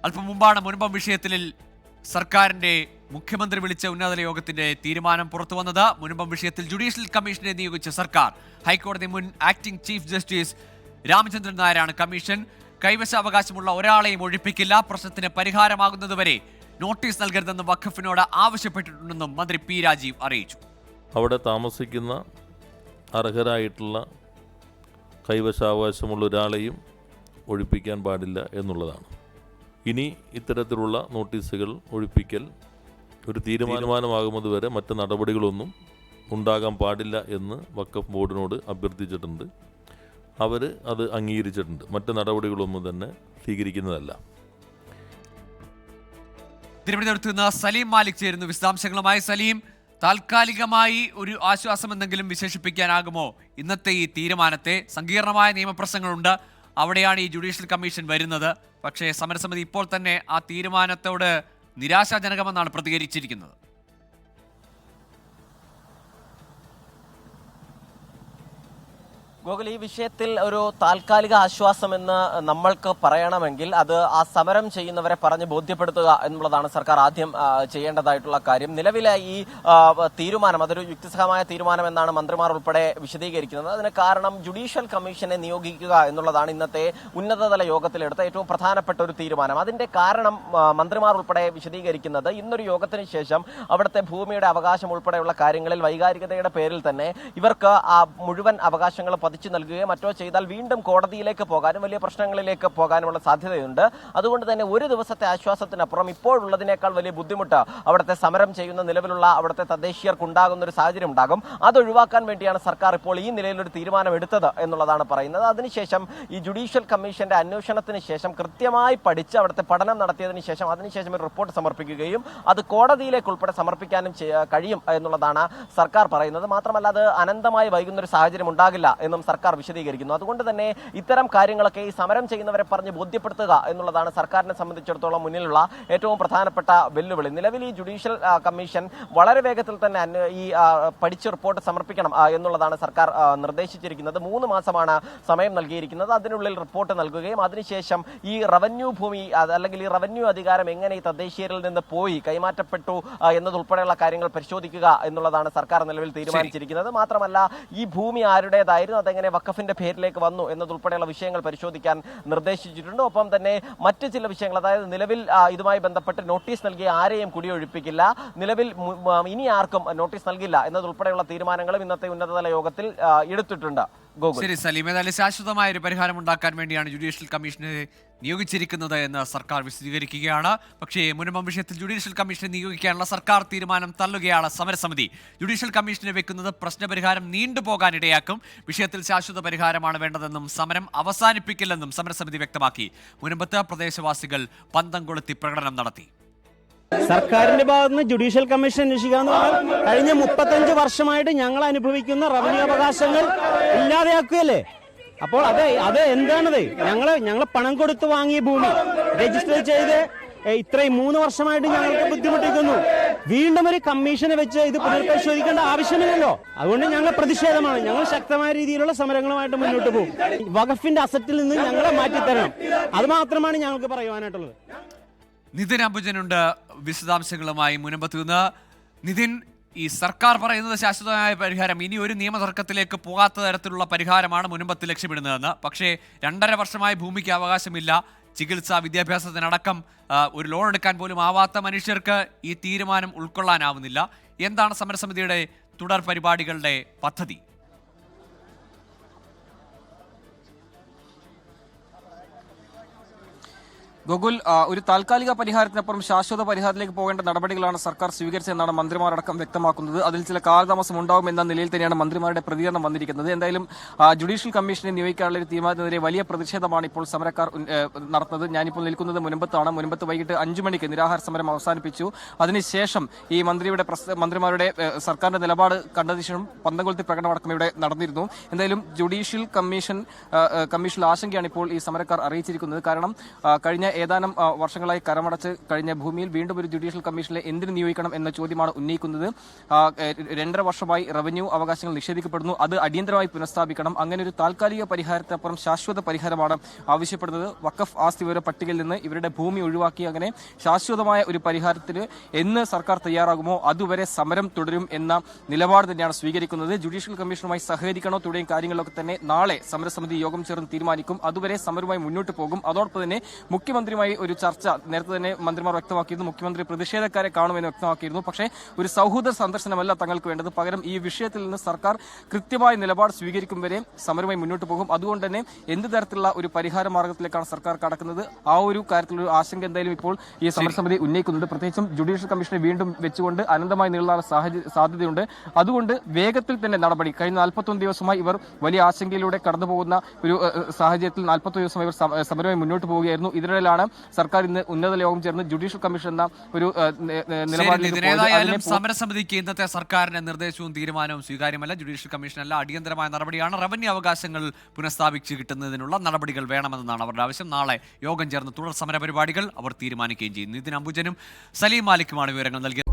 അല്പം മുമ്പാണ് മുൻപം വിഷയത്തിൽ സർക്കാരിന്റെ മുഖ്യമന്ത്രി വിളിച്ച ഉന്നതതല യോഗത്തിന്റെ തീരുമാനം പുറത്തു വന്നത്. മുൻപം വിഷയത്തിൽ ജുഡീഷ്യൽ കമ്മീഷനെ നിയോഗിച്ച സർക്കാർ ഹൈക്കോടതി മുൻ ആക്ടിംഗ് ചീഫ് ജസ്റ്റിസ് രാമചന്ദ്രൻ നായരാണ് കമ്മീഷൻ. കൈവശാവകാശമുള്ള ഒരാളെയും ഒഴിപ്പിക്കില്ല. പ്രശ്നത്തിന് പരിഹാരമാകുന്നതുവരെ നോട്ടീസ് നൽകരുതെന്ന് വഖഫിനോട് ആവശ്യപ്പെട്ടിട്ടുണ്ടെന്നും മന്ത്രി പി രാജീവ് അറിയിച്ചു. അവിടെ താമസിക്കുന്ന അർഹരായിട്ടുള്ള കൈവശാവകാശമുള്ള ഒരാളെയും ഒഴിപ്പിക്കാൻ പാടില്ല എന്നുള്ളതാണ്. ഇനി ഇത്തരത്തിലുള്ള നോട്ടീസുകൾ ഒഴിപ്പിക്കൽ ഒരു തീരുമാനമാകുന്നതുവരെ മറ്റ് നടപടികളൊന്നും ഉണ്ടാകാൻ പാടില്ല എന്ന് വഖഫ് ബോർഡിനോട് അഭ്യർത്ഥിച്ചിട്ടുണ്ട്. അവർ അത് അംഗീകരിച്ചിട്ടുണ്ട്. മറ്റ് നടപടികളൊന്നും തന്നെ സ്വീകരിക്കുന്നതല്ല. തിരുവനന്തപുരത്ത് നിന്ന് സലീം മാലിക് ചേരുന്നു വിശദാംശങ്ങളുമായി. സലീം, താൽക്കാലികമായി ഒരു ആശ്വാസം എന്തെങ്കിലും വിശേഷിപ്പിക്കാനാകുമോ ഇന്നത്തെ ഈ തീരുമാനത്തെ? സങ്കീർണമായ നിയമപ്രശ്നങ്ങളുണ്ട്, അവിടെയാണ് ഈ ജുഡീഷ്യൽ കമ്മീഷൻ വരുന്നത്. പക്ഷേ സമരസമിതി ഇപ്പോൾ തന്നെ ആ തീരുമാനത്തോട് നിരാശാജനകമെന്നാണ് പ്രതികരിച്ചിരിക്കുന്നത്. ഗോകുൽ, ഈ വിഷയത്തിൽ ഒരു താൽക്കാലിക ആശ്വാസമെന്ന് നമ്മൾക്ക് പറയണമെങ്കിൽ അത് ആ സമരം ചെയ്യുന്നവരെ പറഞ്ഞ് ബോധ്യപ്പെടുത്തുക എന്നുള്ളതാണ് സർക്കാർ ആദ്യം ചെയ്യേണ്ടതായിട്ടുള്ള കാര്യം. നിലവിലെ ഈ തീരുമാനം അതൊരു യുക്തിസഹമായ തീരുമാനം എന്നാണ് മന്ത്രിമാർ ഉൾപ്പെടെ വിശദീകരിക്കുന്നത്. അതിന് കാരണം ജുഡീഷ്യൽ കമ്മീഷനെ നിയോഗിക്കുക എന്നുള്ളതാണ് ഇന്നത്തെ ഉന്നതതല യോഗത്തിലെടുത്ത ഏറ്റവും പ്രധാനപ്പെട്ട ഒരു തീരുമാനം. അതിന്റെ കാരണം മന്ത്രിമാർ ഉൾപ്പെടെ വിശദീകരിക്കുന്നത് ഇന്നൊരു യോഗത്തിന് ശേഷം അവിടുത്തെ ഭൂമിയുടെ അവകാശം ഉൾപ്പെടെയുള്ള കാര്യങ്ങളിൽ വൈകാരികതയുടെ പേരിൽ തന്നെ ഇവർക്ക് ആ മുഴുവൻ അവകാശങ്ങളും പതിച്ചു നൽകുകയോ മറ്റോ ചെയ്താൽ വീണ്ടും കോടതിയിലേക്ക് പോകാനും വലിയ പ്രശ്നങ്ങളിലേക്ക് പോകാനുമുള്ള സാധ്യതയുണ്ട്. അതുകൊണ്ട് തന്നെ ഒരു ദിവസത്തെ ആശ്വാസത്തിനപ്പുറം ഇപ്പോഴുള്ളതിനേക്കാൾ വലിയ ബുദ്ധിമുട്ട് അവിടുത്തെ സമരം ചെയ്യുന്ന നിലവിലുള്ള അവിടുത്തെ തദ്ദേശീയർക്ക് ഉണ്ടാകുന്ന ഒരു സാഹചര്യം ഉണ്ടാകും. അത് ഒഴിവാക്കാൻ വേണ്ടിയാണ് സർക്കാർ ഇപ്പോൾ ഈ നിലയിലൊരു തീരുമാനം എടുത്തത് എന്നുള്ളതാണ് പറയുന്നത്. അതിനുശേഷം ഈ ജുഡീഷ്യൽ കമ്മീഷന്റെ അന്വേഷണത്തിന് ശേഷം കൃത്യമായി പഠിച്ച് അവിടുത്തെ പഠനം നടത്തിയതിനു ശേഷം അതിനുശേഷം ഒരു റിപ്പോർട്ട് സമർപ്പിക്കുകയും അത് കോടതിയിലേക്ക് ഉൾപ്പെടെ സമർപ്പിക്കാനും കഴിയും എന്നുള്ളതാണ് സർക്കാർ പറയുന്നത്. മാത്രമല്ല അത് അനന്തമായി വൈകുന്ന ഒരു സാഹചര്യം ഉണ്ടാകില്ല എന്നും സർക്കാർ വിശദീകരിക്കുന്നു. അതുകൊണ്ട് തന്നെ ഇത്തരം കാര്യങ്ങളൊക്കെ ഈ സമരം ചെയ്യുന്നവരെ പറഞ്ഞ് ബോധ്യപ്പെടുത്തുക എന്നുള്ളതാണ് സർക്കാരിനെ സംബന്ധിച്ചിടത്തോളം മുന്നിലുള്ള ഏറ്റവും പ്രധാനപ്പെട്ട വെല്ലുവിളി. നിലവിൽ ഈ ജുഡീഷ്യൽ കമ്മീഷൻ വളരെ വേഗത്തിൽ തന്നെ ഈ പഠിച്ച് റിപ്പോർട്ട് സമർപ്പിക്കണം എന്നുള്ളതാണ് സർക്കാർ നിർദ്ദേശിച്ചിരിക്കുന്നത്. 3 മാസമാണ് സമയം നൽകിയിരിക്കുന്നത്. അതിനുള്ളിൽ റിപ്പോർട്ട് നൽകുകയും അതിനുശേഷം ഈ റവന്യൂ ഭൂമി അല്ലെങ്കിൽ ഈ റവന്യൂ അധികാരം എങ്ങനെ ഈ തദ്ദേശീയരിൽ നിന്ന് പോയി കൈമാറ്റപ്പെട്ടു എന്നതുൾപ്പെടെയുള്ള കാര്യങ്ങൾ പരിശോധിക്കുക എന്നുള്ളതാണ് സർക്കാർ നിലവിൽ തീരുമാനിച്ചിരിക്കുന്നത്. മാത്രമല്ല ഈ ഭൂമി ആരുടേതായിരുന്നു, അതെങ്ങനെ വഖഫിന്റെ പേരിലേക്ക് വന്നു എന്നതുൾപ്പെടെയുള്ള വിഷയങ്ങൾ പരിശോധിക്കാൻ നിർദ്ദേശിച്ചിട്ടുണ്ട്. ഒപ്പം തന്നെ മറ്റ് ചില വിഷയങ്ങൾ, അതായത് നിലവിൽ ഇതുമായി ബന്ധപ്പെട്ട് നോട്ടീസ് നൽകിയ ആരെയും കുടിയൊഴിപ്പിക്കില്ല, നിലവിൽ ഇനി ആർക്കും നോട്ടീസ് നൽകില്ല എന്നതുൾപ്പെടെയുള്ള തീരുമാനങ്ങളും ഇന്നത്തെ ഉന്നതതല യോഗത്തിൽ എടുത്തിട്ടുണ്ട്. ശരി സലീം, ഏതായാലും ശാശ്വതമായ ഒരു പരിഹാരം ഉണ്ടാക്കാൻ വേണ്ടിയാണ് ജുഡീഷ്യൽ കമ്മീഷനെ നിയോഗിച്ചിരിക്കുന്നത് എന്ന് സർക്കാർ വിശദീകരിക്കുകയാണ്. പക്ഷേ മുൻപം വിഷയത്തിൽ ജുഡീഷ്യൽ കമ്മീഷനെ നിയോഗിക്കാനുള്ള സർക്കാർ തീരുമാനം തള്ളുകയാണ് സമരസമിതി. ജുഡീഷ്യൽ കമ്മീഷനെ വെക്കുന്നത് പ്രശ്നപരിഹാരം നീണ്ടുപോകാനിടയാക്കും. വിഷയത്തിൽ ശാശ്വത പരിഹാരമാണ് വേണ്ടതെന്നും സമരം അവസാനിപ്പിക്കില്ലെന്നും സമരസമിതി വ്യക്തമാക്കി. മുൻപത്ത് പ്രദേശവാസികൾ പന്തം കൊളുത്തി പ്രകടനം നടത്തി. സർക്കാരിന്റെ ഭാഗത്തുനിന്ന് ജുഡീഷ്യൽ കമ്മീഷൻ അന്വേഷിക്കാന്ന് പറഞ്ഞാൽ കഴിഞ്ഞ 35 വർഷമായിട്ട് ഞങ്ങൾ അനുഭവിക്കുന്ന റവന്യൂ അവകാശങ്ങൾ ഇല്ലാതെയാക്കുകയല്ലേ? അപ്പോൾ അത് എന്താണത്? ഞങ്ങൾ പണം കൊടുത്ത് വാങ്ങിയ ഭൂമി രജിസ്റ്റർ ചെയ്ത് ഇത്രയും 3 വർഷമായിട്ട് ഞങ്ങൾക്ക് ബുദ്ധിമുട്ടിക്കുന്നു. വീണ്ടും ഒരു കമ്മീഷനെ വെച്ച് ഇത് പുനർപരിശോധിക്കേണ്ട ആവശ്യമില്ലല്ലോ. അതുകൊണ്ട് ഞങ്ങൾ പ്രതിഷേധമാണ്. ഞങ്ങൾ ശക്തമായ രീതിയിലുള്ള സമരങ്ങളുമായിട്ട് മുന്നോട്ട് പോകും. വഖഫിന്റെ അസറ്റിൽ നിന്ന് ഞങ്ങളെ മാറ്റിത്തരണം. അത് മാത്രമാണ് ഞങ്ങൾക്ക് പറയുവാനായിട്ടുള്ളത്. നിതിൻ അംബുജനുണ്ട് വിശദാംശങ്ങളുമായി മുനമ്പത്ത് നിന്ന്. നിതിൻ, ഈ സർക്കാർ പറയുന്നത് ശാശ്വതമായ പരിഹാരം ഇനി ഒരു നിയമതർക്കത്തിലേക്ക് പോകാത്ത തരത്തിലുള്ള പരിഹാരമാണ് മുനമ്പത്ത് ലക്ഷ്യമിടുന്നതെന്ന്. പക്ഷേ 2.5 വർഷമായി ഭൂമിക്ക് അവകാശമില്ല. ചികിത്സ, വിദ്യാഭ്യാസത്തിനടക്കം ഒരു ലോൺ എടുക്കാൻ പോലും ആവാത്ത മനുഷ്യർക്ക് ഈ തീരുമാനം ഉൾക്കൊള്ളാനാവുന്നില്ല. എന്താണ് സമരസമിതിയുടെ തുടർ പരിപാടികളുടെ പദ്ധതി? ഗോകുൽ, ഒരു താൽക്കാലിക പരിഹാരത്തിനപ്പുറം ശാശ്വത പരിഹാരത്തിലേക്ക് പോകേണ്ട നടപടികളാണ് സർക്കാർ സ്വീകരിച്ചതെന്നാണ് മന്ത്രിമാരടക്കം വ്യക്തമാക്കുന്നത്. അതിൽ ചില കാലതാമസം ഉണ്ടാകുമെന്ന നിലയിൽ തന്നെയാണ് മന്ത്രിമാരുടെ പ്രതികരണം വന്നിരിക്കുന്നത്. എന്തായാലും ജുഡീഷ്യൽ കമ്മീഷനെ നിയോഗിക്കാനുള്ള ഒരു തീരുമാനത്തിനെതിരെ വലിയ പ്രതിഷേധമാണ് ഇപ്പോൾ സമരക്കാർ നടത്തുന്നത്. ഞാനിപ്പോൾ നിൽക്കുന്നത് മുനമ്പത്താണ്. മുനമ്പത്ത് വൈകിട്ട് 5 മണിക്ക് നിരാഹാര സമരം അവസാനിപ്പിച്ചു. അതിനുശേഷം ഈ മന്ത്രിമാരുടെ സർക്കാരിന്റെ നിലപാട് കണ്ടതിനു ശേഷം പന്തംകൊളുത്തി പ്രകടനമടക്കം ഇവിടെ നടന്നിരുന്നു. എന്തായാലും ജുഡീഷ്യൽ കമ്മീഷനിൽ ആശങ്കയാണ് ഇപ്പോൾ ഈ സമരക്കാർ അറിയിച്ചിരിക്കുന്നത്. കാരണം കഴിഞ്ഞ ഏതാനും വർഷങ്ങളായി കരമടച്ച് കഴിഞ്ഞ ഭൂമിയിൽ വീണ്ടും ഒരു ജുഡീഷ്യൽ കമ്മീഷനെ എന്തിന് നിയോഗിക്കണം എന്ന ചോദ്യമാണ് ഉന്നയിക്കുന്നത്. 2.5 വർഷമായി റവന്യൂ അവകാശങ്ങൾ നിഷേധിക്കപ്പെടുന്നു, അത് അടിയന്തരമായി പുനഃസ്ഥാപിക്കണം. അങ്ങനെ ഒരു താൽക്കാലിക പരിഹാരത്തിനപ്പുറം ശാശ്വത പരിഹാരമാണ് ആവശ്യപ്പെടുന്നത്. വഖഫ് ആസ്തി വിവര പട്ടികയിൽ നിന്ന് ഇവരുടെ ഭൂമി ഒഴിവാക്കി അങ്ങനെ ശാശ്വതമായ ഒരു പരിഹാരത്തിന് എന്ന് സർക്കാർ തയ്യാറാകുമോ അതുവരെ സമരം തുടരും എന്ന നിലപാട് തന്നെയാണ് സ്വീകരിക്കുന്നത്. ജുഡീഷ്യൽ കമ്മീഷനുമായി സഹകരിക്കണോ തുടങ്ങിയ കാര്യങ്ങളൊക്കെ തന്നെ നാളെ സമരസമിതി യോഗം ചേർന്ന് തീരുമാനിക്കും. അതുവരെ സമരവുമായി മുന്നോട്ട് പോകും. അതോടൊപ്പം തന്നെ മുഖ്യമന്ത്രിയുമായി ഒരു ചർച്ച നേരത്തെ തന്നെ മന്ത്രിമാർ വ്യക്തമാക്കിയിരുന്നു. മുഖ്യമന്ത്രി പ്രതിഷേധക്കാരെ കാണുമെന്ന് വ്യക്തമാക്കിയിരുന്നു. പക്ഷേ ഒരു സൗഹൃദ സന്ദർശനമല്ല തങ്ങൾക്ക് വേണ്ടത്. പകരം ഈ വിഷയത്തിൽ നിന്ന് സർക്കാർ കൃത്യമായ നിലപാട് സ്വീകരിക്കും വരെ സമരവുമായി മുന്നോട്ട് പോകും. അതുകൊണ്ട് തന്നെ എന്ത് തരത്തിലുള്ള ഒരു പരിഹാര മാർഗത്തിലേക്കാണ് സർക്കാർ കടക്കുന്നത് ആ ഒരു കാര്യത്തിലൊരു ആശങ്ക എന്തായാലും ഇപ്പോൾ ഈ സമരസമിതി ഉന്നയിക്കുന്നുണ്ട്. പ്രത്യേകിച്ചും ജുഡീഷ്യൽ കമ്മീഷനെ വീണ്ടും വെച്ചുകൊണ്ട് അനന്തമായി നീളാനുള്ള സാധ്യതയുണ്ട്. അതുകൊണ്ട് വേഗത്തിൽ തന്നെ നടപടി. കഴിഞ്ഞ 41 ദിവസമായി ഇവർ വലിയ ആശങ്കയിലൂടെ കടന്നുപോകുന്ന ഒരു സാഹചര്യത്തിൽ 41 ദിവസമായി ഇവർ സമരവുമായി മുന്നോട്ട് പോവുകയായിരുന്നു. ഇതിനിടയിലാണ് സർക്കാർ ഇന്ന് ഉന്നത യോഗം ചേർന്ന് ജുഡീഷ്യൽ കമ്മീഷൻ എന്ന ഒരു നിലപാടിലേക്ക് സമരസമിതിക്ക് ഇന്നത്തെ സർക്കാരിന്റെ നിർദ്ദേശവും തീരുമാനവും സ്വീകാര്യമല്ല. ജുഡീഷ്യൽ കമ്മീഷനല്ല, അടിയന്തരമായ നടപടിയാണ്. റവന്യൂ അവകാശങ്ങൾ പുനഃസ്ഥാപിച്ച് കിട്ടുന്നതിനുള്ള നടപടികൾ വേണമെന്നാണ് അവരുടെ ആവശ്യം. നാളെ യോഗം ചേർന്ന് തുടർ സമര പരിപാടികൾ അവർ തീരുമാനിക്കുകയും ചെയ്യും. നിതിൻ അംബുജനും സലീം മാലിക്കുമാണ് വിവരങ്ങൾ നൽകിയത്.